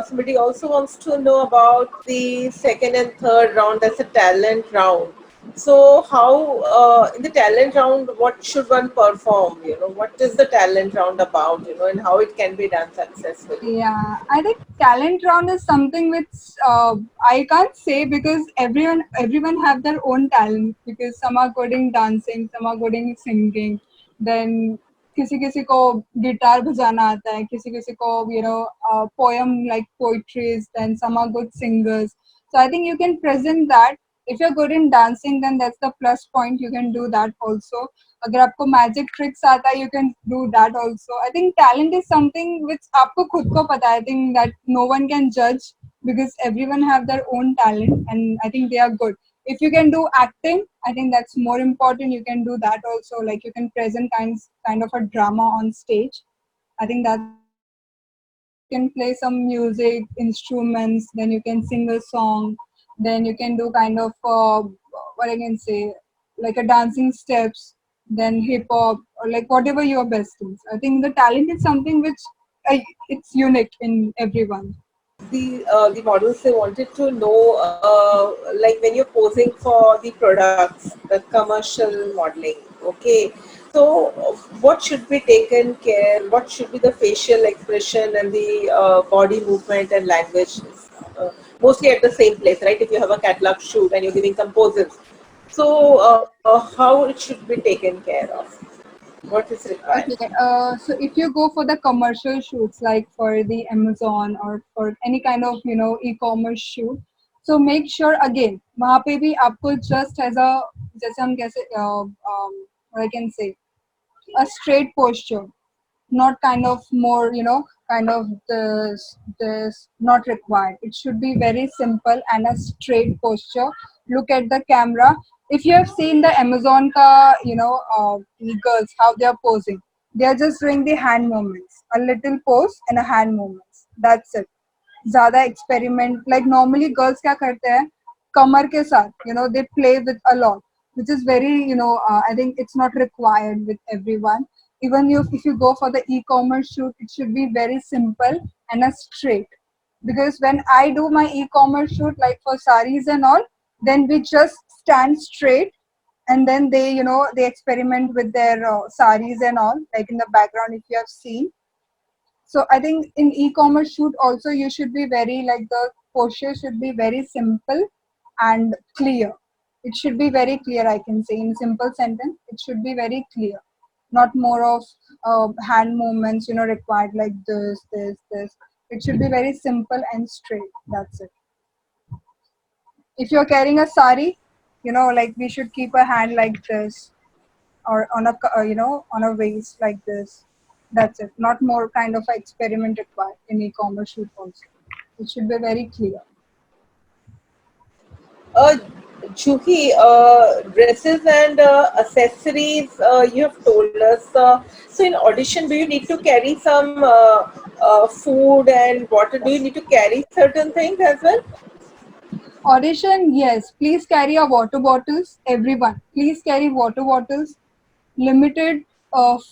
somebody also wants to know about the second and third round. That's a talent round. So, how in the talent round, what should one perform? What is the talent round about? And how it can be done successfully. Yeah, I think talent round is something which I can't say because everyone have their own talent because some are good in dancing, some are good in singing, then किसी किसी को guitar बजाना आता है, किसी किसी को poem like poetries, then some are good singers. So I think you can present that. If you're good in dancing, then that's the plus point. You can do that also. अगर आपको magic tricks आता है, you can do that also. I think talent is something which आपको खुद को पता है. I think that no one can judge because everyone have their own talent and I think they are good. If you can do acting, I think that's more important. You can do that also. Like you can present kind of a drama on stage. I think that's also good. Then you can play some music, instruments, then you can sing a song, then you can do kind of what I can say, like a dancing steps, then hip hop, or like whatever your best is. I think the talent is something which it's unique in everyone. The models, they wanted to know, like when you're posing for the products, the commercial modeling. Okay, so what should be taken care? What should be the facial expression and the body movement and language? Mostly at the same place, right? If you have a catalog shoot and you're giving some poses, so how it should be taken care of? What is required? Okay, so if you go for the commercial shoots, like for the Amazon or for any kind of e-commerce shoot, so make sure again वहाँ पे भी आपको just as a जैसे हम कैसे what I can say, a straight posture, not kind of more kind of this not required. It should be very simple and a straight posture. Look at the camera. If you have seen the Amazon ka girls how they are posing, they are just doing the hand movements, a little pose and a hand movements, that's it. ज़्यादा experiment like normally girls क्या करते हैं कमर के साथ they play with a lot, which is very I think it's not required with everyone. Even if you go for the e-commerce shoot, it should be very simple and a straight. Because when I do my e-commerce shoot, like for saris and all, then we just stand straight, and then they experiment with their saris and all, like in the background if you have seen. So I think in e-commerce shoot also you should be very like the posture should be very simple and clear. It should be very clear. I can say in simple sentence, it should be very clear, not more of hand movements required like this. It should be very simple and straight. That's it. If you're carrying a sari, like we should keep a hand like this or on a on a waist like this. That's it. Not more kind of experiment required in e-commerce shoot also. It should be very clear. Uh, Juhi, dresses and accessories, you have told us. So, in audition, do you need to carry some food and water? Do you need to carry certain things as well? Audition, yes. Please carry your water bottles. Everyone, please carry water bottles. Limited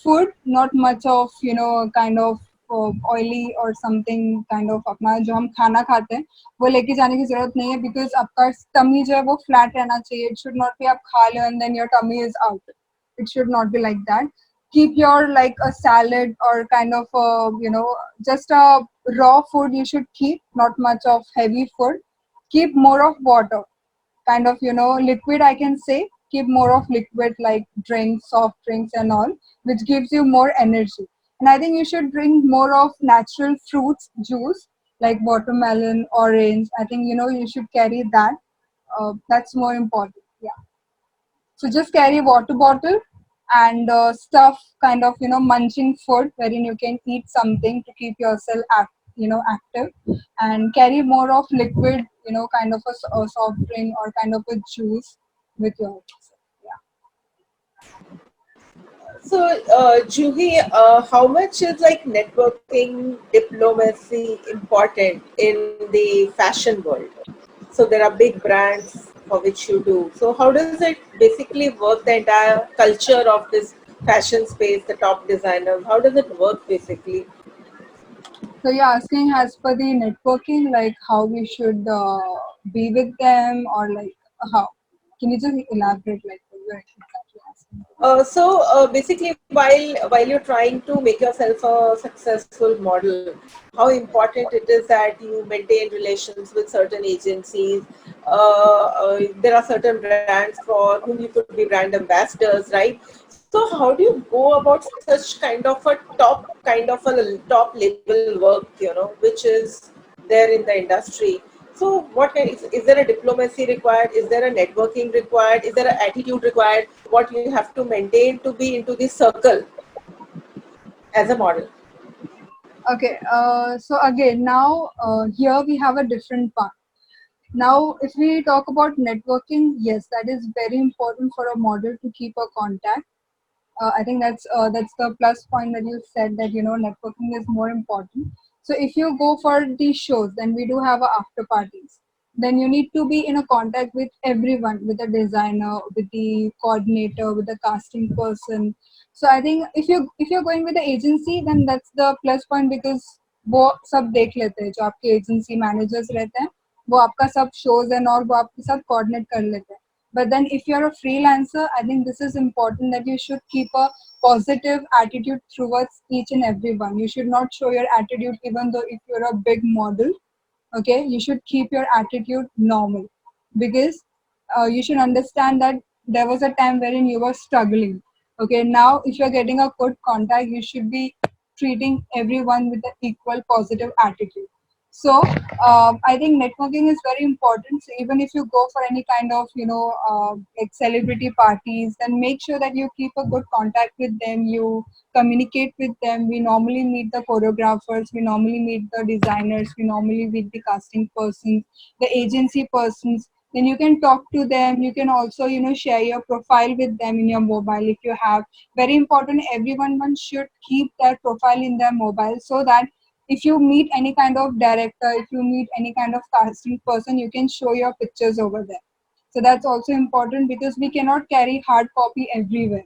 food, not much of kind of oily or something kind of अपना जो हम खाना खाते हैं वो लेके जाने की जरूरत नहीं है because आपका tummy जो है वो flat रहना चाहिए. It should not be आप खा लो and then your tummy is out. It should not be like that. Keep your like a salad or kind of just a raw food you should keep, not much of heavy food. Keep more of water, kind of liquid I can say. Keep more of liquid like drinks, soft drinks and all, which gives you more energy. And I think you should drink more of natural fruits juice like watermelon, orange. I think you should carry that. That's more important. Yeah, so just carry a water bottle and stuff kind of munching food wherein you can eat something to keep yourself active, and carry more of liquid kind of a soft drink or kind of a juice with yourself. Yeah. So, Juhi, how much is like networking, diplomacy important in the fashion world? So there are big brands for which you do. So how does it basically work, the entire culture of this fashion space, the top designers? How does it work basically? So you're asking as per the networking, like how we should be with them, or like how? Can you just elaborate, like what you're exactly asking? Basically, while you're trying to make yourself a successful model, how important it is that you maintain relations with certain agencies. There are certain brands for whom you could be brand ambassadors, right? So how do you go about such kind of a top level work, which is there in the industry? So, is there a diplomacy required? Is there a networking required? Is there an attitude required? What you have to maintain to be into this circle as a model? Okay, so again, now here we have a different part. Now, if we talk about networking, yes, that is very important for a model to keep a contact. I think that's the plus point that you said, that networking is more important. So if you go for these shows, then we do have a after parties. Then you need to be in a contact with everyone, with the designer, with the coordinator, with the casting person. So I think if you're going with the agency, then that's the plus point, because वो सब देख लेते हैं, जो आपके agency managers रहते हैं, वो आपका सब shows and all वो आपके साथ coordinate कर लेते हैं. But then if you're a freelancer, I think this is important, that you should keep a positive attitude towards each and everyone. You should not show your attitude even though if you're a big model. Okay, you should keep your attitude normal, because you should understand that there was a time wherein you were struggling. Okay, now if you're getting a good contact, you should be treating everyone with an equal positive attitude. So I think networking is very important. So even if you go for any kind of like celebrity parties, then make sure that you keep a good contact with them. You communicate with them. We normally meet the choreographers. We normally meet the designers. We normally meet the casting persons, the agency persons. Then you can talk to them. You can also share your profile with them in your mobile if you have. Very important. Everyone one should keep their profile in their mobile, so that if you meet any kind of director, if you meet any kind of casting person, you can show your pictures over there. So that's also important, because we cannot carry hard copy everywhere.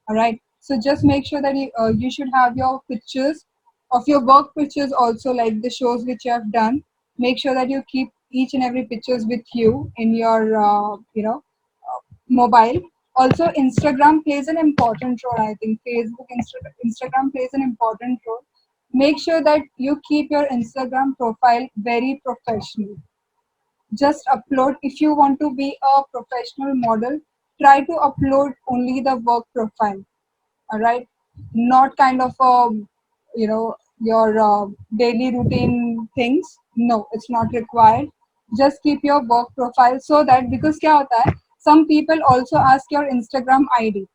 All right. So just make sure that you should have your pictures of your work pictures also, like the shows which you have done. Make sure that you keep each and every pictures with you in your mobile. Also, Instagram plays an important role. I think Instagram plays an important role. Make sure that you keep your Instagram profile very professional. Just upload, if you want to be a professional model, try to upload only the work profile. All right, not kind of your daily routine things. No, it's not required. Just keep your work profile, so that, because क्या होता है, some people also ask your Instagram ID,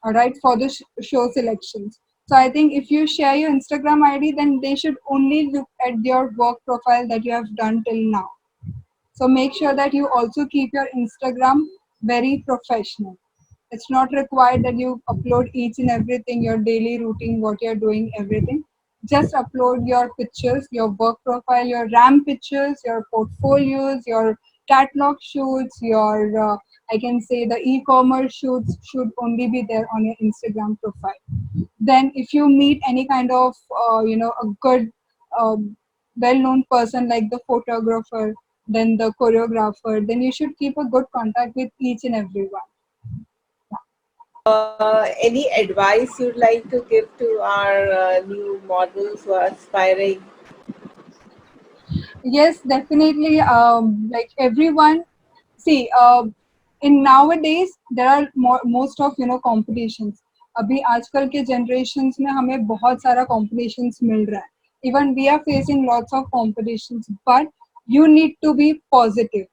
all right, for the show selections. So I think if you share your Instagram ID, then they should only look at your work profile that you have done till now. So make sure that you also keep your Instagram very professional. It's not required that you upload each and everything, your daily routine, what you're doing, everything. Just upload your pictures, your work profile, your RAM pictures, your portfolios, your catalog shoots, your I can say the e-commerce shoots should only be there on your Instagram profile. Then, if you meet any kind of a good well-known person like the photographer, then the choreographer, then you should keep a good contact with each and everyone. Any advice you'd like to give to our new models who are aspiring? Yes, definitely. Like everyone, see, in nowadays there are most of competitions. अभी आजकल के generations में हमें बहुत सारा competitions मिल रहा है. Even we are facing lots of competitions, but you need to be positive.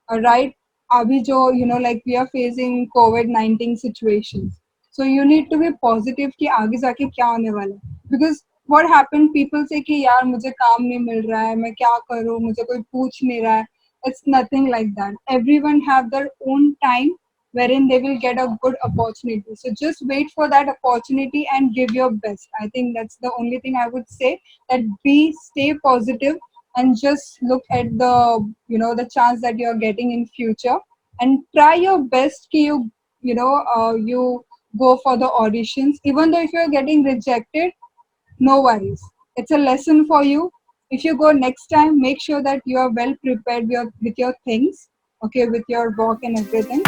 Right, अभी जो like we are facing COVID-19 situations, so you need to be positive कि आगे जाके क्या होने वाला है. Because what happened, people say कि यार मुझे काम नहीं मिल रहा है, मैं क्या करूँ, मुझे कोई पूछ नहीं रहा है. It's nothing like that. Everyone have their own time wherein they will get a good opportunity. So just wait for that opportunity and give your best. I think that's the only thing I would say, that stay positive, and just look at the chance that you're getting in future, and try your best ki you go for the auditions, even though if you're getting rejected, no worries. it's a lesson for you. If you go next time, make sure that you are well prepared with your things, okay, with your work and everything.